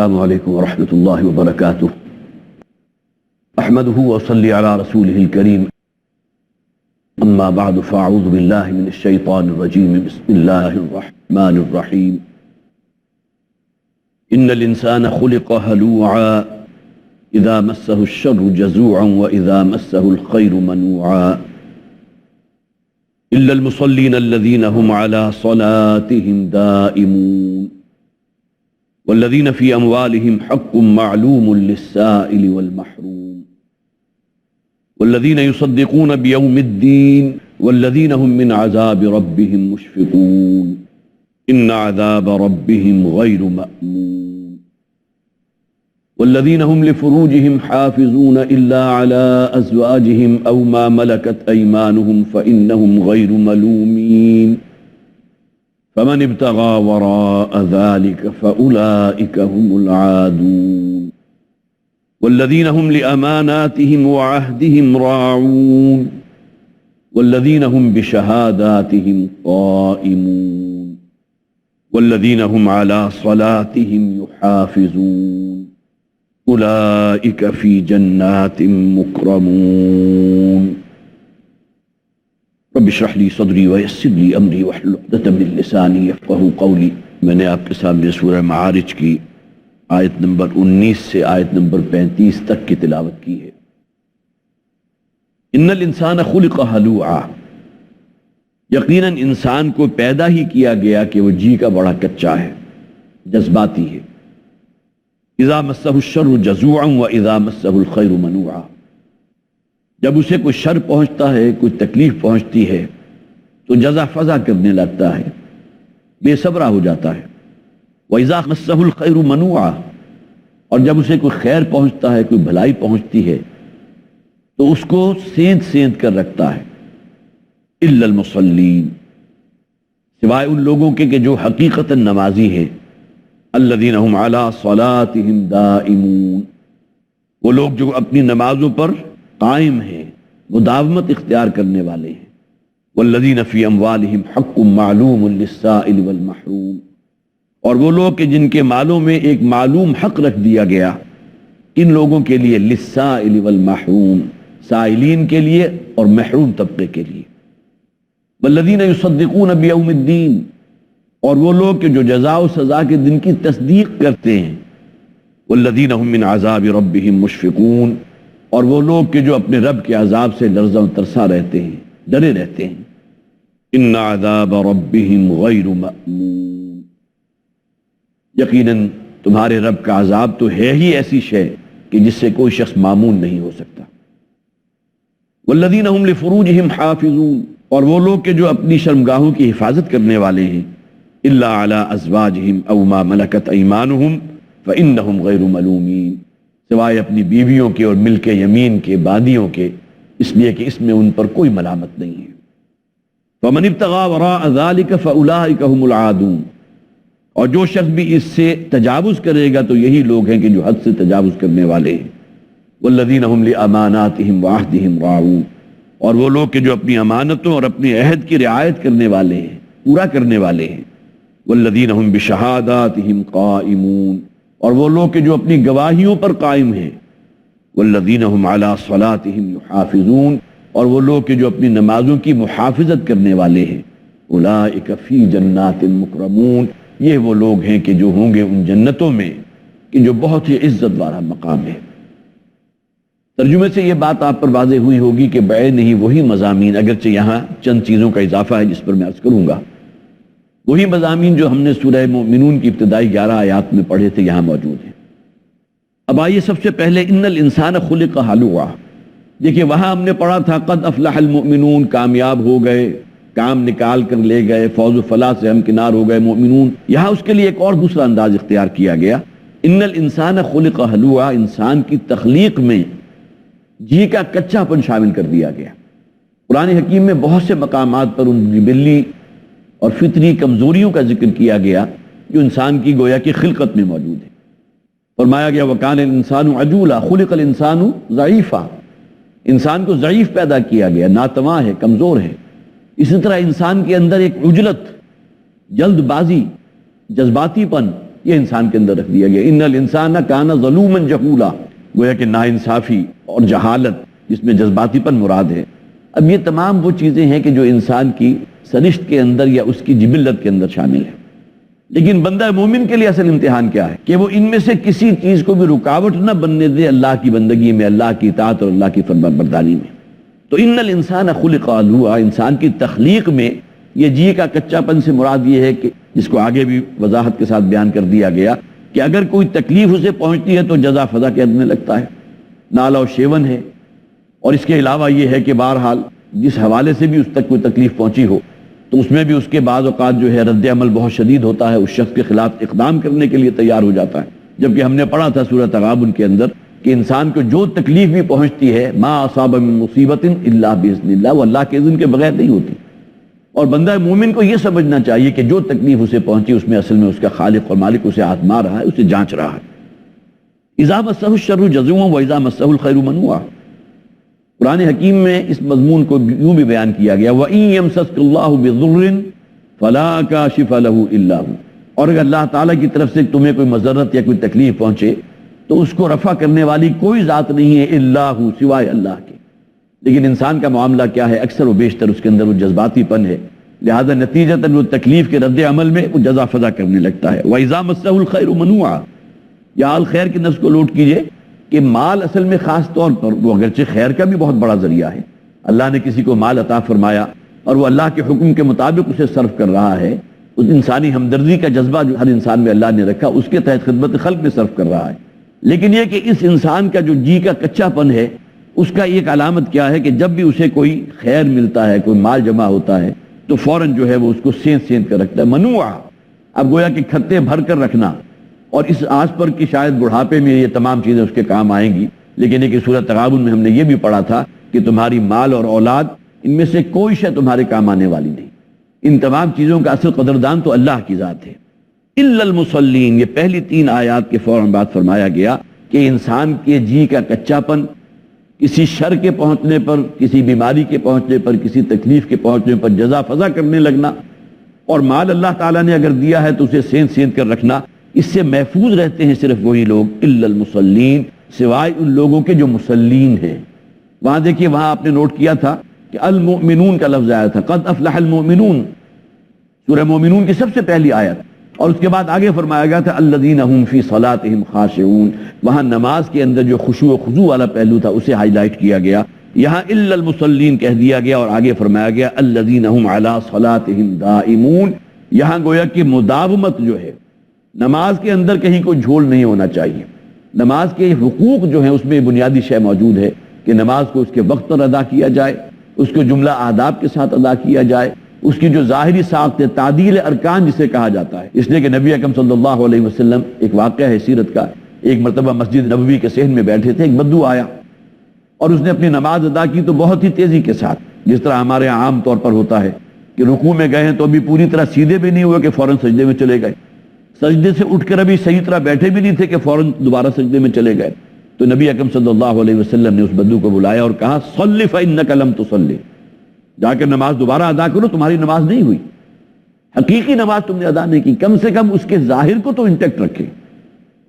السلام علیکم ورحمۃ اللہ وبرکاتہ۔ احمدہ وصلی علی رسولہ الکریم، اما بعد فاعوذ باللہ من الشیطان الرجیم، بسم اللہ الرحمن الرحیم۔ ان الانسان خلق ہلوعا اذا مسہ الشر جزوعا واذا مسہ الخیر منوعا الا المصلین الذین هم علی صلاتهم دائمون والذین فی اموالہم حق معلوم للسائل والمحروم والذین یصدقون بیوم الدین والذین هم من عذاب ربهم مشفقون ان عذاب ربهم غیر مأمون والذین هم لفروجهم حافظون الا على ازواجهم او ما ملکت ایمانهم فإنهم غیر ملومین فمن ابتغى وراء ذلك فأولئك هم العادون والذين هم لأماناتهم وعهدهم راعون والذين هم بشهاداتهم قائمون والذين هم على صلاتهم يحافظون أولئك في جنات مكرمون رب اشرح لي صدري ويسر لي امري واحلل عقدة من لساني يفقهوا قولي۔ میں نے آپ کے سامنے سورہ معارج کی آیت نمبر 19 سے آیت نمبر 35 تک کی تلاوت کی ہے۔ ان الانسان خلق ہلوعا، یقیناً انسان کو پیدا ہی کیا گیا کہ وہ جی کا بڑا کچا ہے، جذباتی ہے۔ اذا مسہ الشر جزوعا واذا مسہ الخیر منوعا، جب اسے کوئی شر پہنچتا ہے، کوئی تکلیف پہنچتی ہے تو جزع فزع کرنے لگتا ہے، بے صبرا ہو جاتا ہے۔ وَإِذَا مَسَّهُ الْخَيْرُ مَنُوعًا، اور جب اسے کوئی خیر پہنچتا ہے، کوئی بھلائی پہنچتی ہے تو اس کو سینت سینت کر رکھتا ہے۔ إِلَّا الْمُصَلِّينَ، سوائے ان لوگوں کے کہ جو حقیقتاً نمازی ہیں، الَّذِينَ هُمْ عَلَىٰ صَلَاتِهِمْ دَائِمُونَ، وہ لوگ جو اپنی نمازوں پر قائم ہیں، مداومت اختیار کرنے والے ہیں۔ والذین فی اموالہم حق معلوم للسائل والمحروم، اور وہ لوگ کہ جن کے مالوں میں ایک معلوم حق رکھ دیا گیا، کن لوگوں کے لیے؟ للسائل والمحروم، سائلین کے لیے اور محروم طبقے کے لیے۔ والذین یصدقون بیوم الدین، اور وہ لوگ کہ جو جزا و سزا کے دن کی تصدیق کرتے ہیں۔ والذین هم من عذاب ربهم مشفقون، اور وہ لوگ کہ جو اپنے رب کے عذاب سے لرزاں ترساں رہتے ہیں، ڈرے رہتے ہیں۔ ان عذاب ربهم غیر مأمون، یقیناً تمہارے رب کا عذاب تو ہے ہی ایسی شے کہ جس سے کوئی شخص مامون نہیں ہو سکتا۔ والذین هم لفروجهم حافظون، اور وہ لوگ کہ جو اپنی شرمگاہوں کی حفاظت کرنے والے ہیں۔ الا علی ازواجهم او ما ملکت ایمانهم فإنهم غیر ملومین، سوائے اپنی بیویوں کے اور ملک یمین کے بادیوں کے، اس لیے کہ اس میں ان پر کوئی ملامت نہیں ہے۔ فمن ابتغى وراء ذلك فأولئك هم العادون، اور جو شخص بھی اس سے تجاوز کرے گا تو یہی لوگ ہیں کہ جو حد سے تجاوز کرنے والے ہیں۔ والذین هم لأماناتهم وعهدهم راعون، اور وہ لوگ کہ جو اپنی امانتوں اور اپنے عہد کی رعایت کرنے والے ہیں، پورا کرنے والے ہیں۔ والذین هم بشہاداتهم قائمون، اور وہ لوگ کہ جو اپنی گواہیوں پر قائم ہیں۔ والذین هم علی صلاتهم یحافظون، اور وہ لوگ کہ جو اپنی نمازوں کی محافظت کرنے والے ہیں۔ اولئک فی جنات مکرمون، یہ وہ لوگ ہیں کہ جو ہوں گے ان جنتوں میں کہ جو بہت ہی عزت والا مقام ہے۔ ترجمے سے یہ بات آپ پر واضح ہوئی ہوگی کہ بعین نہیں وہی مضامین، اگرچہ یہاں چند چیزوں کا اضافہ ہے جس پر میں عرض کروں گا، وہی مضامین جو ہم نے سورہ مومنون کی ابتدائی 11 آیات میں پڑھے تھے یہاں موجود ہیں۔ اب آئیے سب سے پہلے ان الانسان خلق ہلوعا، دیکھیے وہاں ہم نے پڑھا تھا قد افلح المؤمنون، کامیاب ہو گئے، کام نکال کر لے گئے، فوز و فلاح سے ہمکنار ہو گئے مومنون۔ یہاں اس کے لیے ایک اور دوسرا انداز اختیار کیا گیا، ان الانسان خلق ہلوعا، انسان کی تخلیق میں جی کا کچا پن شامل کر دیا گیا۔ قرآن حکیم میں بہت سے مقامات پر ان جبلی اور فطری کمزوریوں کا ذکر کیا گیا جو انسان کی گویا کی خلقت میں موجود ہے۔ فرمایا گیا وَكَانَ الْإِنسَانُ عَجُولًا خُلِقَ الْإِنسَانُ ضعیفًا، انسان کو ضعیف پیدا کیا گیا، ناتواں ہے، کمزور ہے۔ اسی طرح انسان کے اندر ایک عجلت، جلد بازی، جذباتی پن یہ انسان کے اندر رکھ دیا گیا. ان الانسان کان ظلوما جہولا، گویا کہ ناانصافی اور جہالت جس میں جذباتی پن مراد ہے. اب یہ تمام وہ چیزیں ہیں کہ جو انسان کی سرشت کے اندر یا اس کی جبلت کے اندر شامل ہے. لیکن بندہ مومن کے لیے اصل امتحان کیا ہے کہ وہ ان میں سے کسی چیز کو بھی رکاوٹ نہ بننے دے اللہ کی بندگی میں، اللہ کی اطاعت اور اللہ کی فرمانبرداری میں. تو ان الانسان خلق ہلوعا، انسان کی تخلیق میں یہ جی کا کچا پن سے مراد یہ ہے کہ جس کو آگے بھی وضاحت کے ساتھ بیان کر دیا گیا کہ اگر کوئی تکلیف اسے پہنچتی ہے تو جزا فضا کہنے لگتا ہے، نالا و شیون ہے. اور اس کے علاوہ یہ ہے کہ بہرحال جس حوالے سے بھی اس تک کوئی تکلیف پہنچی ہو تو اس میں بھی اس کے بعض اوقات جو ہے رد عمل بہت شدید ہوتا ہے، اس شخص کے خلاف اقدام کرنے کے لیے تیار ہو جاتا ہے. جبکہ ہم نے پڑھا تھا سورہ تغابن کے اندر کہ انسان کو جو تکلیف بھی پہنچتی ہے ما اصاب من مصیبت الا باذن اللہ، وہ اللہ کے اذن کے بغیر نہیں ہوتی. اور بندہ مومن کو یہ سمجھنا چاہیے کہ جو تکلیف اسے پہنچی اس میں اصل میں اس کا خالق اور مالک اسے آزما رہا ہے، اسے جانچ رہا ہے. اذا مسہ الشر جزوعا واذا مسہ الخیر منوعا. قرآن حکیم میں اس مضمون کو یوں بھی بیان کیا گیا وَإِن يَمْسَسْكَ اللَّهُ بِضُرٍّ فَلَا كَاشِفَ لَهُ إِلَّا هُوَ. اور اگر اللہ تعالیٰ کی طرف سے تمہیں کوئی مضرت یا کوئی تکلیف پہنچے تو اس کو رفع کرنے والی کوئی ذات نہیں ہے الا هو، سوائے اللہ کے. لیکن انسان کا معاملہ کیا ہے، اکثر و بیشتر اس کے اندر وہ جذباتی پن ہے، لہذا نتیجتاً وہ تکلیف کے رد عمل میں وہ جزا فضا کرنے لگتا ہے. وَإِذَا مَسَّهُ الْخَيْرُ مَنُوعًا. یا الخیر کے نفس کو لوٹ کیجئے کہ مال اصل میں خاص طور پر وہ اگرچہ خیر کا بھی بہت بڑا ذریعہ ہے. اللہ نے کسی کو مال عطا فرمایا اور وہ اللہ کے حکم کے مطابق اسے صرف کر رہا ہے، اس انسانی ہمدردی کا جذبہ جو ہر انسان میں اللہ نے رکھا اس کے تحت خدمت خلق میں صرف کر رہا ہے. لیکن یہ کہ اس انسان کا جو جی کا کچا پن ہے اس کا ایک علامت کیا ہے کہ جب بھی اسے کوئی خیر ملتا ہے، کوئی مال جمع ہوتا ہے تو فوراً جو ہے وہ اس کو سینت سینت کر رکھتا ہے. منوعا، اب گویا کہ کھتے بھر کر رکھنا. اور اس آس پر کہ شاید بڑھاپے میں یہ تمام چیزیں اس کے کام آئیں گی. لیکن ایک سورۃ تغابن میں ہم نے یہ بھی پڑھا تھا کہ تمہاری مال اور اولاد ان میں سے کوئی شے تمہارے کام آنے والی نہیں. ان تمام چیزوں کا اصل قدردان تو اللہ کی ذات ہے. الا المصلین، یہ پہلی 3 آیات کے فوراً بعد فرمایا گیا کہ انسان کے جی کا کچا پن کسی شر کے پہنچنے پر، کسی بیماری کے پہنچنے پر، کسی تکلیف کے پہنچنے پر جزا فضا کرنے لگنا، اور مال اللہ تعالیٰ نے اگر دیا ہے تو اسے سینت سینت کر رکھنا. اس سے محفوظ رہتے ہیں صرف وہی لوگ الا المصلین، سوائے ان لوگوں کے جو مسلین ہیں. وہاں دیکھیے، وہاں آپ نے نوٹ کیا تھا کہ المؤمنون کا لفظ آیا تھا، قد افلح المؤمنون، سورہ مومنون کی سب سے پہلی آیت. اور اس کے بعد آگے فرمایا گیا تھا الذین هم فی صلاتهم خاشعون. وہاں نماز کے اندر جو خشوع و خضوع والا پہلو تھا اسے ہائی لائٹ کیا گیا. یہاں الا المصلین کہہ دیا گیا اور آگے فرمایا گیا الذین هم علی صلاتهم دائمون. یہاں گویا کہ مداومت جو ہے نماز کے اندر کہیں کوئی جھول نہیں ہونا چاہیے. نماز کے حقوق جو ہیں اس میں بنیادی شے موجود ہے کہ نماز کو اس کے وقت پر ادا کیا جائے، اس کو جملہ آداب کے ساتھ ادا کیا جائے، اس کی جو ظاہری ساخت ہے تعدیل ارکان جسے کہا جاتا ہے. اس لیے کہ نبی اکرم صلی اللہ علیہ وسلم، ایک واقعہ ہے سیرت کا، ایک مرتبہ مسجد نبوی کے صحن میں بیٹھے تھے، ایک بدو آیا اور اس نے اپنی نماز ادا کی تو بہت ہی تیزی کے ساتھ، جس طرح ہمارے عام طور پر ہوتا ہے کہ رکوع میں گئے ہیں تو ابھی پوری طرح سیدھے بھی نہیں ہوئے کہ فوراً سجدے میں چلے گئے، سجدے سے اٹھ کر ابھی صحیح طرح بیٹھے بھی نہیں تھے کہ فوراً دوبارہ سجدے میں چلے گئے. تو نبی اکرم صلی اللہ علیہ وسلم نے اس بدو کو بلایا اور کہا صلی فإنک لم تصلی، جا کر نماز دوبارہ ادا کرو، تمہاری نماز نہیں ہوئی، حقیقی نماز تم نے ادا نہیں کی. کم سے کم اس کے ظاہر کو تو انٹیکٹ رکھے،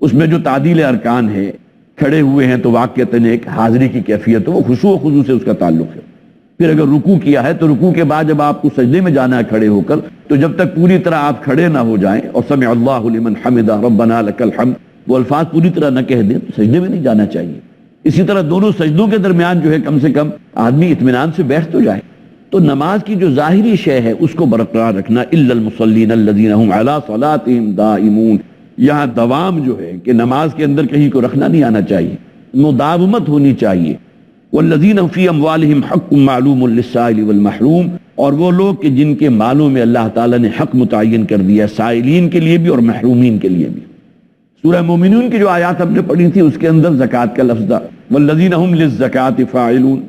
اس میں جو تعدیل ارکان ہے، کھڑے ہوئے ہیں تو واقعتاً ایک حاضری کی کیفیت ہے، وہ خشوع و خضوع سے اس کا تعلق ہے. پھر اگر رکوع کیا ہے تو رکوع کے بعد جب آپ کو سجدے میں جانا ہے کھڑے ہو کر، تو جب تک پوری طرح آپ کھڑے نہ ہو جائیں اور سمع اللہ لمن حمدہ ربنا لک الحمد وہ الفاظ پوری طرح نہ کہہ دیں تو سجدے میں نہیں جانا چاہیے. اسی طرح دونوں سجدوں کے درمیان جو ہے کم سے کم آدمی اطمینان سے بیٹھ تو جائے. تو نماز کی جو ظاہری شے ہے اس کو برقرار رکھنا. الا المصلین الذین هم علی صلاتهم دائمون، یہاں دوام جو ہے کہ نماز کے اندر کہیں کو رکھنا نہیں آنا چاہیے، مداومت ہونی چاہیے. والذین فی اموالہم حق معلوم للسائل والمحروم، اور وہ لوگ کہ جن کے مالوں میں اللہ تعالیٰ نے حق متعین کر دیا سائلین کے لیے بھی اور محرومین کے لیے بھی. سورہ مومنون کی جو آیات ہم نے پڑھی تھی اس کے اندر زکوٰۃ کا لفظ تھا والذین هم للزکاۃ فاعلون،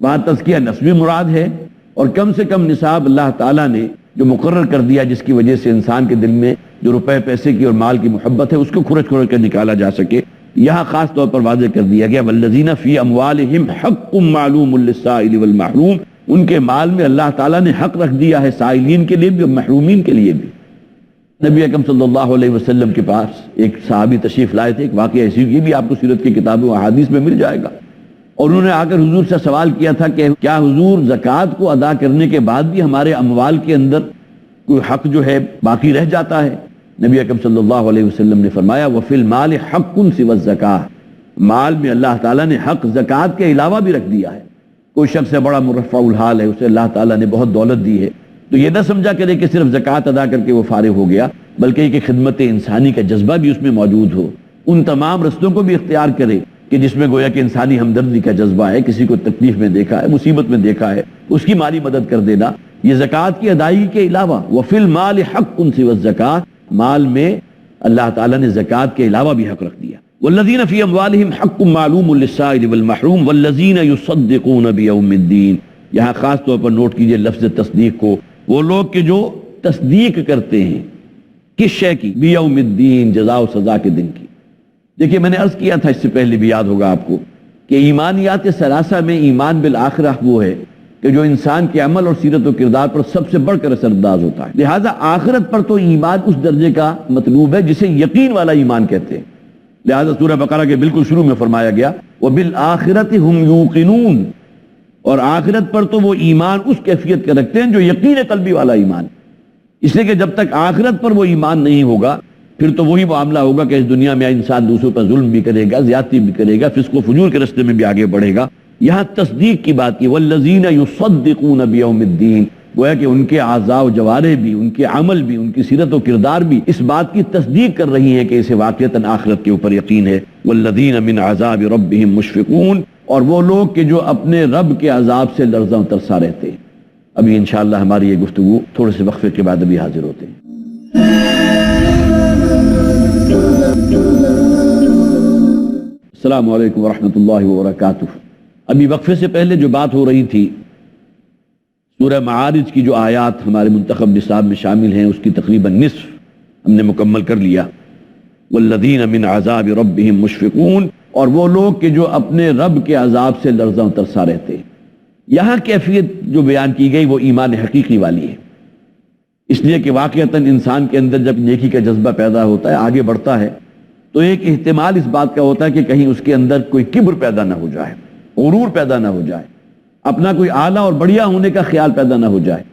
وہاں تزکیہ نسبی مراد ہے. اور کم سے کم نصاب اللہ تعالیٰ نے جو مقرر کر دیا جس کی وجہ سے انسان کے دل میں جو روپے پیسے کی اور مال کی محبت ہے اس کو کھرچ کھرچ کر نکالا جا سکے، یہاں خاص طور پر واضح کر دیا گیا والذین فی اموالہم حق معلوم للسائل والمحروم، ان کے مال میں اللہ تعالیٰ نے حق رکھ دیا ہے سائلین کے لیے بھی اور محرومین کے لیے بھی. نبی اکرم صلی اللہ علیہ وسلم کے پاس ایک صحابی تشریف لائے تھے. ایک واقعہ ایسی، یہ بھی آپ کو سیرت کی کتابوں احادیث میں مل جائے گا. اور انہوں نے آ کر حضور سے سوال کیا تھا کہ کیا حضور زکوٰۃ کو ادا کرنے کے بعد بھی ہمارے اموال کے اندر کوئی حق جو ہے باقی رہ جاتا ہے؟ نبی اکرم صلی اللہ علیہ وسلم نے فرمایا وَفِي الْمَالِ حَقٌّ سِوَى الزَّكَاةِ، مال میں اللہ تعالیٰ نے حق زکوٰۃ کے علاوہ بھی رکھ دیا ہے. کوئی شخص ہے بڑا مرفع الحال ہے، اسے اللہ تعالیٰ نے بہت دولت دی ہے، تو یہ نہ سمجھا کرے کہ صرف زکوٰۃ ادا کر کے وہ فارغ ہو گیا، بلکہ یہ کہ خدمت انسانی کا جذبہ بھی اس میں موجود ہو. ان تمام رستوں کو بھی اختیار کرے کہ جس میں گویا کہ انسانی ہمدردی کا جذبہ ہے، کسی کو تکلیف میں دیکھا ہے، مصیبت میں دیکھا ہے، اس کی مالی مدد کر دینا. یہ زکوٰۃ کی ادائیگی کے علاوہ وَفِي الْمَالِ حَقٌّ سِوَى الزَّكَاةِ، مال میں اللہ تعالیٰ نے زکوٰۃ کے علاوہ بھی حق رکھ دیا. وَالَّذِينَ فِي أَمْوَالِهِمْ حَقٌّ مَّعْلُومٌ لِلسَّائِلِ وَالْمَحْرُومِ وَالَّذِينَ يُصَدِّقُونَ بِيَوْمِ الدِّينِ. یہاں خاص طور پر نوٹ کیجئے لفظ تصدیق کو. وہ لوگ کہ جو تصدیق کرتے ہیں کس شے کی؟ بیوم الدین، جزا و سزا کے دن کی. دیکھیے میں نے عرض کیا تھا، اس سے پہلے بھی یاد ہوگا آپ کو، کہ ایمانیات ثلاثہ میں ایمان بالآخرہ وہ ہے کہ جو انسان کے عمل اور سیرت و کردار پر سب سے بڑھ کر اثر انداز ہوتا ہے. لہٰذا آخرت پر تو ایمان اس درجے کا مطلوب ہے جسے یقین والا ایمان کہتے ہیں. لہٰذا سورہ بقرہ کے بالکل شروع میں فرمایا گیا وَبِالْآخِرَةِ هُمْ يُوقِنُونَ، اور آخرت پر تو وہ ایمان اس کیفیت کا رکھتے ہیں جو یقین قلبی والا ایمان. اس لیے کہ جب تک آخرت پر وہ ایمان نہیں ہوگا پھر تو وہی معاملہ ہوگا کہ اس دنیا میں انسان دوسروں پر ظلم بھی کرے گا، زیادتی بھی کرے گا، فسق و فجور کے راستے میں بھی آگے بڑھے گا. یہاں تصدیق کی بات کی وَالَّذِينَ يُصَدِّقُونَ بِيَوْمِ الدِّينِ، گویا کہ ان کے اعضاء و جوارح بھی، ان کے عمل بھی، ان کی سیرت و کردار بھی اس بات کی تصدیق کر رہی ہیں کہ اسے واقعتاً آخرت کے اوپر یقین ہے. وَالَّذِينَ مِنْ عَذَابِ رَبِّهِمْ مُشْفِقُونَ، اور وہ لوگ کہ جو اپنے رب کے عذاب سے لرزاں ترسا رہتے ہیں. ابھی انشاءاللہ ہماری یہ گفتگو تھوڑے سے وقفے کے بعد ابھی حاضر ہوتے ہیں. السلام علیکم ورحمۃ اللہ وبرکاتہ. ابھی وقفے سے پہلے جو بات ہو رہی تھی سورہ معارج کی جو آیات ہمارے منتخب نصاب میں شامل ہیں اس کی تقریباً نصف ہم نے مکمل کر لیا. والذین من عذاب ربہم مشفقون، اور وہ لوگ کہ جو اپنے رب کے عذاب سے لرزاں ترسا رہتے ہیں. یہاں کیفیت جو بیان کی گئی وہ ایمان حقیقی والی ہے، اس لیے کہ واقعتاً انسان کے اندر جب نیکی کا جذبہ پیدا ہوتا ہے، آگے بڑھتا ہے، تو ایک احتمال اس بات کا ہوتا ہے کہ کہیں اس کے اندر کوئی کبر پیدا نہ ہو جائے، غرور پیدا نہ ہو جائے، اپنا کوئی اعلیٰ اور بڑھیا ہونے کا خیال پیدا نہ ہو جائے.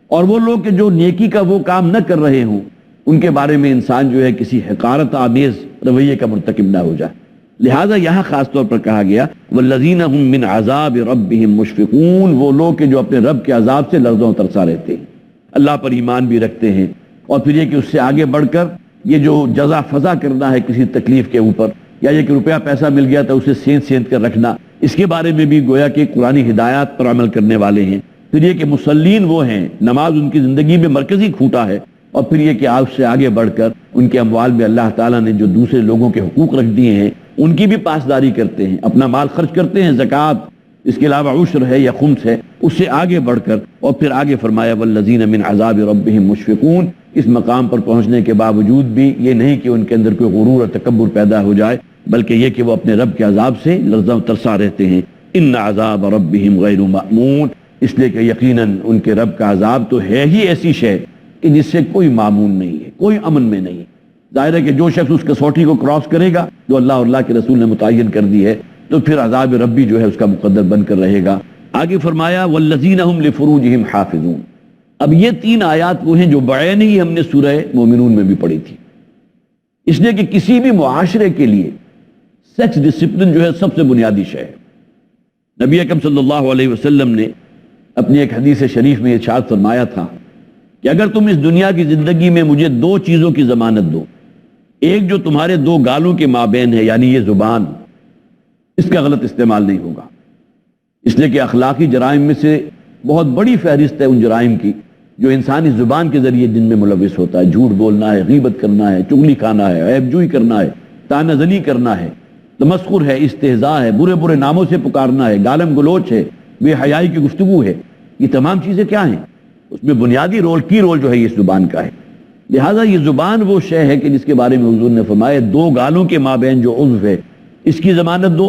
اور وہ لوگ کہ جو نیکی کا وہ کام نہ کر رہے ہوں ان کے بارے میں انسان جو ہے کسی حقارت آمیز رویے کا مرتکب نہ ہو جائے. لہٰذا یہاں خاص طور پر کہا گیا والذین هم من عذاب ربهم مشفقون، وہ لوگ کہ جو اپنے رب کے عذاب سے لرزاں ترسا رہتے ہیں، اللہ پر ایمان بھی رکھتے ہیں. اور پھر یہ کہ اس سے آگے بڑھ کر یہ جو جزا فضا کرنا ہے کسی تکلیف کے اوپر، یا یہ کہ روپیہ پیسہ مل گیا تو اسے سینت سینت کر رکھنا، اس کے بارے میں بھی گویا کہ قرآنی ہدایات پر عمل کرنے والے ہیں. پھر یہ کہ مصلین وہ ہیں، نماز ان کی زندگی میں مرکزی کھوٹا ہے. اور پھر یہ کہ آپ سے آگے بڑھ کر ان کے اموال میں اللہ تعالیٰ نے جو دوسرے لوگوں کے حقوق رکھ دیے ہیں ان کی بھی پاسداری کرتے ہیں، اپنا مال خرچ کرتے ہیں، زکوٰۃ، اس کے علاوہ عشر ہے یا خمس ہے، اس سے آگے بڑھ کر. اور پھر آگے فرمایا والذین من عذاب ربہم مشفقون. اس مقام پر پہنچنے کے باوجود بھی یہ نہیں کہ ان کے اندر کوئی غرور اور تکبر پیدا ہو جائے، بلکہ یہ کہ وہ اپنے رب کے عذاب سے لرزاں ترسا رہتے ہیں. ان عذاب ربہم غیر مأمون، اس لیے کہ یقیناً ان کے رب کا عذاب تو ہے ہی ایسی شے کہ جس سے کوئی معمون نہیں ہے، کوئی امن میں نہیں ہے. ظاہر ہے کہ جو شخص اس کسوٹی کو کراس کرے گا جو اللہ اور اللہ کے رسول نے متعین کر دی ہے تو پھر عذاب ربی جو ہے اس کا مقدر بن کر رہے گا. آگے فرمایا والذین هم لفروجہم حافظون. اب یہ تین آیات وہ ہیں جو بعین ہی ہم نے سورہ مومنون میں بھی پڑھی تھی. اس لیے کہ کسی بھی معاشرے کے لیے سیکس ڈسپلن جو ہے سب سے بنیادی شے ہے. نبی اکرم صلی اللہ علیہ وسلم نے اپنی ایک حدیث شریف میں ارشاد فرمایا تھا کہ اگر تم اس دنیا کی زندگی میں مجھے دو چیزوں کی ضمانت دو، ایک جو تمہارے دو گالوں کے مابین ہے یعنی یہ زبان، اس کا غلط استعمال نہیں ہوگا. اس لیے کہ اخلاقی جرائم میں سے بہت بڑی فہرست ہے ان جرائم کی جو انسانی زبان کے ذریعے جن میں ملوث ہوتا ہے. جھوٹ بولنا ہے، غیبت کرنا ہے، چغلی کھانا ہے، عیب جوئی کرنا ہے، طعنہ زنی کرنا ہے، تمسخر ہے، استہزاء ہے، برے برے ناموں سے پکارنا ہے، گالم گلوچ ہے، بے حیائی کی گفتگو ہے. یہ تمام چیزیں کیا ہیں؟ اس میں بنیادی کی رول جو ہے یہ زبان کا ہے. لہٰذا یہ زبان وہ شے ہے کہ جس کے بارے میں حضور نے فرمایا دو گالوں کے مابین جو عضو ہے اس کی ضمانت دو،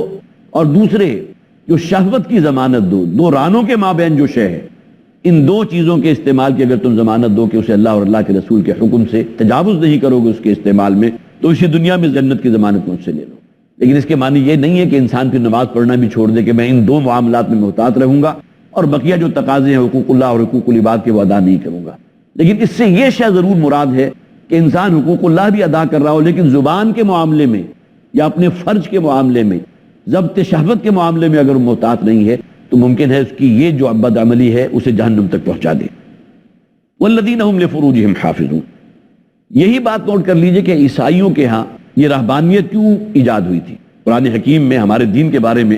اور دوسرے جو شہوت کی ضمانت دو، دو رانوں کے مابین جو شے ہے ان دو چیزوں کے استعمال کی اگر تم ضمانت دو کہ اسے اللہ اور اللہ کے رسول کے حکم سے تجاوز نہیں کرو گے اس کے استعمال میں، تو اسی دنیا میں جنت کی ضمانت مجھ سے لے لو۔ لیکن اس کے معنی یہ نہیں ہے کہ انسان پھر نماز پڑھنا بھی چھوڑ دے کہ میں ان دو معاملات میں محتاط رہوں گا اور بقیہ جو تقاضے ہیں حقوق اللہ اور حقوق العباد کے وہ ادا نہیں کروں گا۔ لیکن اس سے یہ شے ضرور مراد ہے کہ انسان حقوق اللہ بھی ادا کر رہا ہو، لیکن زبان کے معاملے میں یا اپنے فرج کے معاملے میں، ضبط شہوت کے معاملے میں اگر وہ محتاط نہیں ہے تو ممکن ہے اس کی یہ جو بد عملی ہے اسے جہنم تک پہنچا دے۔ والذین هم لفروجہم حافظون، یہی بات نوٹ کر لیجئے کہ عیسائیوں کے ہاں یہ رہبانیت کیوں ایجاد ہوئی تھی۔ قرآن حکیم میں ہمارے دین کے بارے میں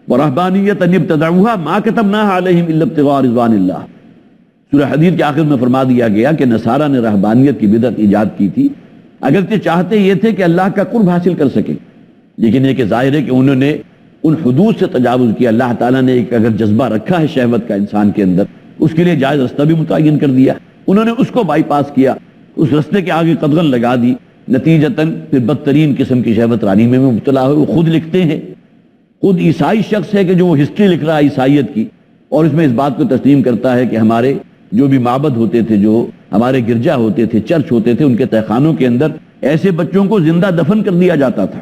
وَرَهْبَانِيَّةً ابْتَدَعُوهَا مَا كَتَبْنَاهَا عَلَيْهِمْ إِلَّا ابْتِغَاءَ رِضْوَانِ اللَّهِ، سورہ حدید کے آخر میں فرما دیا گیا کہ نصارہ نے رہبانیت کی بدعت ایجاد کی تھی، اگرچہ چاہتے یہ تھے کہ اللہ کا قرب حاصل کر سکیں، لیکن یہ کہ ظاہر ہے کہ انہوں نے ان حدود سے تجاوز کیا۔ اللہ تعالیٰ نے ایک اگر جذبہ رکھا ہے شہوت کا انسان کے اندر، اس کے لیے جائز رستہ بھی متعین کر دیا، انہوں نے اس کو بائی پاس کیا، اس رستے کے آگے قدغن لگا دی، نتیجتاً پھر بدترین قسم کی شہوت رانی میں مبتلا ہوئے۔ وہ خود لکھتے ہیں، خود عیسائی شخص ہے کہ جو وہ ہسٹری لکھ رہا ہے عیسائیت کی، اور اس میں اس بات کو تسلیم کرتا ہے کہ ہمارے جو بھی معبد ہوتے تھے، جو ہمارے گرجا ہوتے تھے، چرچ ہوتے تھے، ان کے تہخانوں کے اندر ایسے بچوں کو زندہ دفن کر دیا جاتا تھا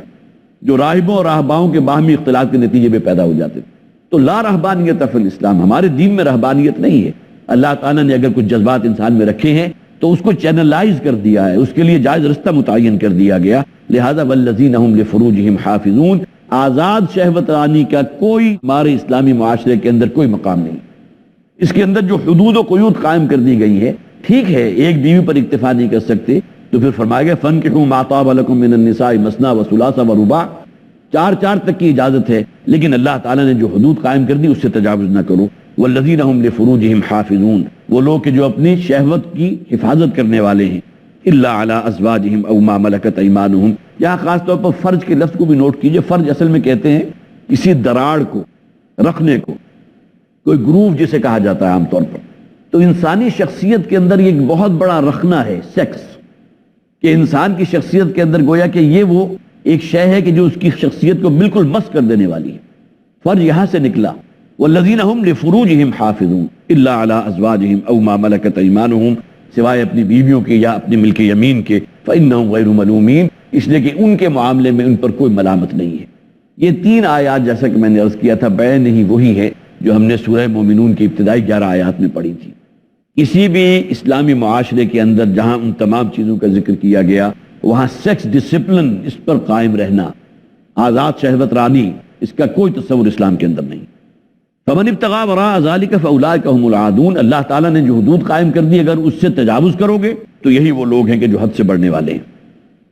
جو راہبوں اور راہباؤں کے باہمی اختلاط کے نتیجے میں پیدا ہو جاتے تھے۔ تو لا رہبانیت فی الاسلام، ہمارے دین میں رہبانیت نہیں ہے۔ اللہ تعالیٰ نے اگر کچھ جذبات انسان میں رکھے ہیں تو اس کو چینلائز کر دیا ہے، اس کے لیے جائز رستہ متعین کر دیا گیا۔ لہذا والذین هم لفروجہم حافظون، آزاد شہوت رانی کا کوئی ہمارے اسلامی معاشرے کے اندر کوئی مقام نہیں۔ اس کے اندر جو حدود و قیود قائم کر دی گئی ہے، ٹھیک ہے ایک بیوی پر اکتفا نہیں کر سکتے، تو پھر فرمایا گیا فَانكِحُوا مَا طَابَ لَكُم مِّنَ النِّسَاءِ مَثْنَىٰ وَثُلَاثَ وَرُبَاعَ، چار تک کی اجازت ہے، لیکن اللہ تعالیٰ نے جو حدود قائم کر دی اس سے تجاوز نہ کرو۔ والذین هم لفروجہم حافظون، وہ لوگ کہ جو اپنی شہوت کی حفاظت کرنے والے ہیں، الا علی ازواجہم او ما ملکت ایمانہم، یہاں خاص طور پر فرج کے لفظ کو بھی نوٹ کیجئے۔ فرج اصل میں کہتے ہیں کسی دراڑ کو، رکھنے کو، کوئی گروو جسے کہا جاتا ہے عام طور پر۔ تو انسانی شخصیت کے اندر یہ ایک بہت بڑا رکھنا ہے سیکس، کہ انسان کی شخصیت کے اندر گویا کہ یہ وہ ایک شے ہے کہ جو اس کی شخصیت کو بالکل مس کر دینے والی ہے۔ فرج یہاں سے نکلا۔ والذین هم لفروجہم حافظون الا علی ازواجہم او ما ملکت ایمانہم، سوائے اپنی بیویوں کے یا اپنے ملک یمین کے، فإنہم غیر ملومین، اس لیے کہ ان کے معاملے میں ان پر کوئی ملامت نہیں ہے۔ یہ تین آیات جیسا کہ میں نے عرض کیا تھا بیان ہی وہی ہے جو ہم نے سورہ مومنون کی ابتدائی 11 آیات میں پڑھی تھی۔ کسی بھی اسلامی معاشرے کے اندر جہاں ان تمام چیزوں کا ذکر کیا گیا، وہاں سیکس ڈسپلن اس پر قائم رہنا، آزاد شہوت رانی، اس کا کوئی تصور اسلام کے اندر نہیں۔ فمن ابتغى وراء ذلك فاولئك هم العادون، اللہ تعالیٰ نے جو حدود قائم کر دی اگر اس سے تجاوز کرو گے تو یہی وہ لوگ ہیں کہ جو حد سے بڑھنے والے ہیں۔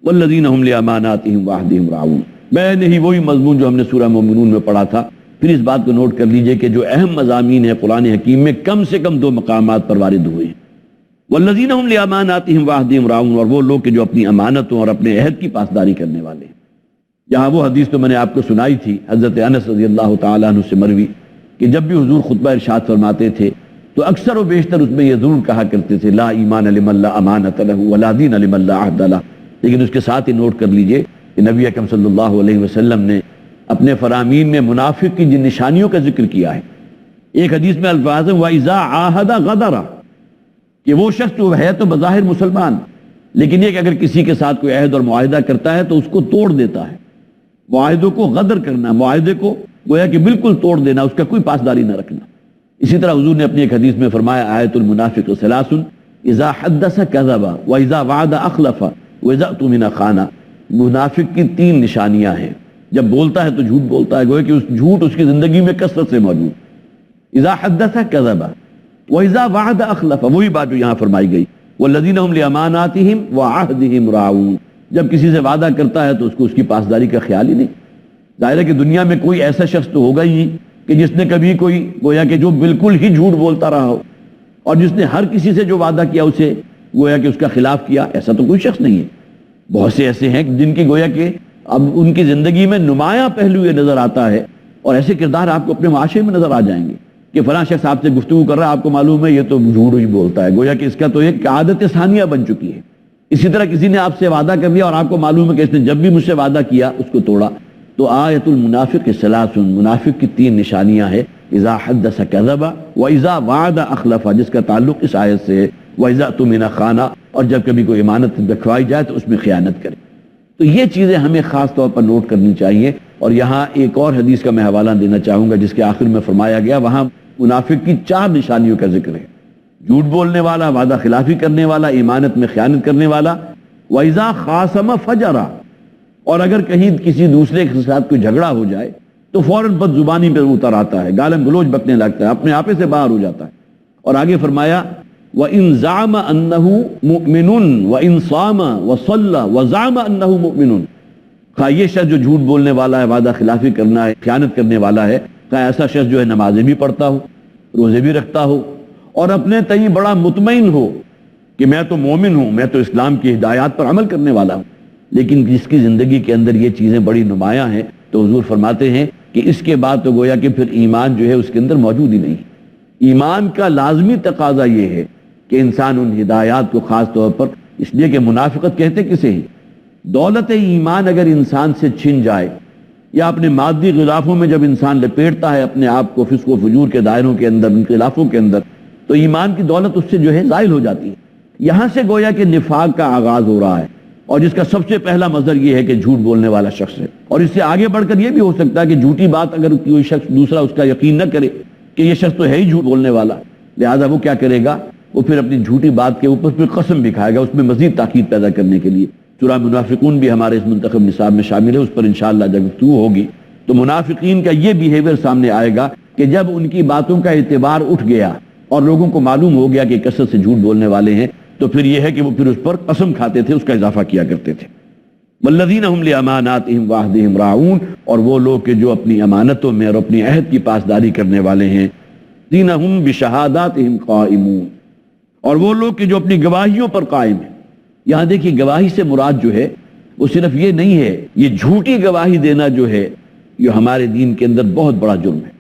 والذین هم لاماناتهم وعهدهم راعون، میں نہیں وہی مضمون جو ہم نے سورہ مومنون میں پڑھا تھا۔ پھر اس بات کو نوٹ کر لیجئے کہ جو اہم مضامین ہیں قرآن حکیم میں کم سے کم 2 مقامات پر وارد ہوئے ہیں۔ والذین هم لاماناتهم وعهدهم راعون، اور وہ لوگ کہ جو اپنی امانتوں اور اپنے عہد کی پاسداری کرنے والے ہیں۔ یہاں وہ حدیث تو میں نے آپ کو سنائی تھی حضرت انس رضی اللہ تعالیٰ عنہ سے مروی کہ جب بھی حضور خطبہ ارشاد فرماتے تھے تو اکثر و بیشتر اس میں یہ ضرور کہا کرتے تھے لا ایمان لمن لا امانۃ له ولا دین لمن لا عہد له، لیکن اس کے ساتھ ہی نوٹ کر لیجئے کہ نبی اکرم صلی اللہ علیہ وسلم نے اپنے فرامین میں منافق کی جن نشانیوں کا ذکر کیا ہے۔ ایک حدیث میں الفاظ ہیں وَإِذَا عَاهَدَ غَدَرَ، کہ وہ شخص جو ہے تو بظاہر مسلمان، لیکن یہ کہ اگر کسی کے ساتھ کوئی عہد اور معاہدہ کرتا ہے تو اس کو توڑ دیتا ہے۔ معاہدوں کو غدر کرنا، معاہدے کو گویا کہ بالکل توڑ دینا، اس کا کوئی پاسداری نہ رکھنا۔ اسی طرح حضور نے اپنی ایک حدیث میں فرمایا آیت المنافق ثلاث اذا حدث كذب واذا وعد اخلف واذا اؤتمن خان، منافق کی 3 نشانیاں ہیں۔ جب بولتا ہے تو جھوٹ بولتا ہے، گویا کہ اس جھوٹ اس کی زندگی میں کثرت سے موجود۔ اذا حدث كذب واذا وعد اخلف، وہی بات جو یہاں فرمائی گئی والذین هم لاماناتهم وعهدهم راعون، جب کسی سے وعدہ کرتا ہے تو اس کو اس کی پاسداری کا خیال ہی نہیں۔ ظاہر ہے کہ دنیا میں کوئی ایسا شخص تو ہوگا ہی کہ جس نے کبھی کوئی گویا کہ جو بالکل ہی جھوٹ بولتا رہا ہو، اور جس نے ہر کسی سے جو وعدہ کیا اسے گویا کہ اس کا خلاف کیا، ایسا تو کوئی شخص نہیں ہے۔ بہت سے ایسے ہیں جن کی گویا کہ اب ان کی زندگی میں نمایاں پہلو یہ نظر آتا ہے، اور ایسے کردار آپ کو اپنے معاشرے میں نظر آ جائیں گے کہ فلاں شخص آپ سے گفتگو کر رہا ہے، آپ کو معلوم ہے یہ تو جھوٹ ہی بولتا ہے، گویا کہ اس کا تو ایک عادت ثانیہ بن چکی ہے۔ اسی طرح کسی نے آپ سے وعدہ کر لیا اور آپ کو معلوم ہے کہ اس نے جب بھی مجھ سے وعدہ کیا اس کو توڑا۔ تو آیت المنافق ثلاث، منافق کی 3 نشانیاں ہیں، اذا حدث کذب واذا وعد اخلف، جس کا تعلق اس آیت سے ہے، واذا اؤتمن خان، اور جب کبھی کوئی امانت رکھوائی جائے تو اس میں خیانت کرے۔ تو یہ چیزیں ہمیں خاص طور پر نوٹ کرنی چاہیے۔ اور یہاں ایک اور حدیث کا میں حوالہ دینا چاہوں گا جس کے آخر میں فرمایا گیا، وہاں منافق کی 4 نشانیوں کا ذکر ہے: جھوٹ بولنے والا، وعدہ خلافی کرنے والا، امانت میں خیانت کرنے والا، وَإِذَا خَاصَمَ فَجَرَ، اور اگر کہیں کسی دوسرے کے ساتھ کوئی جھگڑا ہو جائے تو فوراً بد زبانی پہ اتر آتا ہے، گالم گلوچ بکنے لگتا ہے، اپنے آپے سے باہر ہو جاتا ہے۔ اور آگے فرمایا وَإِن زَعَمَ أَنَّهُ مُؤْمِنٌ وَإِن صَامَ وَصَلَّى وَزَعَمَ أَنَّهُ مُؤْمِنٌ، خواہ یہ شخص جو جھوٹ بولنے والا ہے، وعدہ خلافی کرنا ہے، خیانت کرنے والا ہے، خواہ ایسا شخص جو ہے نمازیں بھی پڑھتا ہو، روزے بھی رکھتا ہو، اور اپنے تئیں بڑا مطمئن ہو کہ میں تو مومن ہوں، میں تو اسلام کی ہدایات پر عمل کرنے والا ہوں، لیکن جس کی زندگی کے اندر یہ چیزیں بڑی نمایاں ہیں، تو حضور فرماتے ہیں کہ اس کے بعد تو گویا کہ پھر ایمان جو ہے اس کے اندر موجود ہی نہیں۔ ایمان کا لازمی تقاضا یہ ہے کہ انسان ان ہدایات کو خاص طور پر، اس لیے کہ منافقت کہتے کسے ہیں؟ دولت ایمان اگر انسان سے چھن جائے، یا اپنے مادی غلافوں میں جب انسان لپیٹتا ہے اپنے آپ کو فسق و فجور کے دائروں کے اندر، ان خلافوں کے اندر، تو ایمان کی دولت اس سے جو ہے زائل ہو جاتی ہے۔ یہاں سے گویا کہ نفاق کا آغاز ہو رہا ہے، اور جس کا سب سے پہلا مظہر یہ ہے کہ جھوٹ بولنے والا شخص ہے۔ اور اس سے آگے بڑھ کر یہ بھی ہو سکتا ہے کہ جھوٹی بات اگر کوئی شخص دوسرا اس کا یقین نہ کرے کہ یہ شخص تو ہے ہی جھوٹ بولنے والا، لہذا وہ کیا کرے گا؟ وہ پھر اپنی جھوٹی بات کے اوپر پھر قسم بھی کھائے گا، اس میں مزید تاکید پیدا کرنے کے لیے۔ سورہ منافقون بھی ہمارے اس منتخب نصاب میں شامل ہے، اس پر انشاءاللہ جب گفتگو ہوگی تو منافقین کا یہ بیہیویئر سامنے آئے گا کہ جب ان کی باتوں کا اعتبار اٹھ گیا اور لوگوں کو معلوم ہو گیا کہ کثرت سے جھوٹ بولنے والے ہیں، تو پھر یہ ہے کہ وہ پھر اس پر قسم کھاتے تھے، اس کا اضافہ کیا کرتے تھے۔ والذین هم لاماناتهم وعہدہم راعون، اور وہ لوگ کہ جو اپنی امانتوں میں اور اپنی عہد کی پاسداری کرنے والے ہیں، الذین هم بشہاداتہم قائمون، اور وہ لوگ کہ جو اپنی گواہیوں پر قائم ہیں۔ یہاں دیکھیے گواہی سے مراد جو ہے وہ صرف یہ نہیں ہے، یہ جھوٹی گواہی دینا جو ہے یہ ہمارے دین کے اندر بہت بڑا جرم ہے،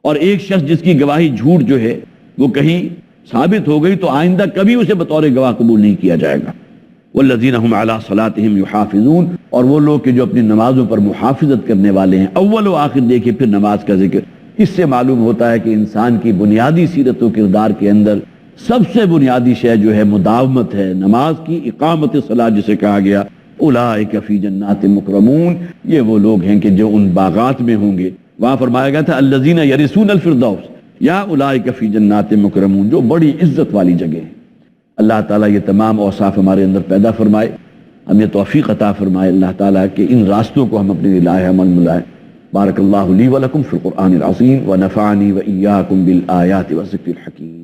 اور ایک شخص جس کی گواہی جھوٹ جو ہے وہ کہیں ثابت ہو گئی تو آئندہ کبھی اسے بطور گواہ قبول نہیں کیا جائے گا۔ والذین هم علی صلاتہم یحافظون، اور وہ لوگ کہ جو اپنی نمازوں پر محافظت کرنے والے ہیں۔ اول و آخر دیکھیے پھر نماز کا ذکر، اس سے معلوم ہوتا ہے کہ انسان کی بنیادی سیرت و کردار کے اندر سب سے بنیادی شے جو ہے مداومت ہے، نماز کی اقامت صلاۃ جسے کہا گیا۔ اولئک فی جنات مکرمون، یہ وہ لوگ ہیں کہ جو ان باغات میں ہوں گے۔ وہاں فرمایا گیا تھا الذین یرثون الفردوس، یا اولئک فی جنات مکرمون، جو بڑی عزت والی جگہ ہے۔ اللہ تعالیٰ یہ تمام اوصاف ہمارے اندر پیدا فرمائے، ہمیں توفیق عطا فرمائے اللہ تعالیٰ کہ ان راستوں کو ہم اپنے لائے عمل میں لائیں۔ بارک اللہ لی ولکم فی القرآن العظیم ونفعنی وإیاکم بالآیات والذکر الحکیم۔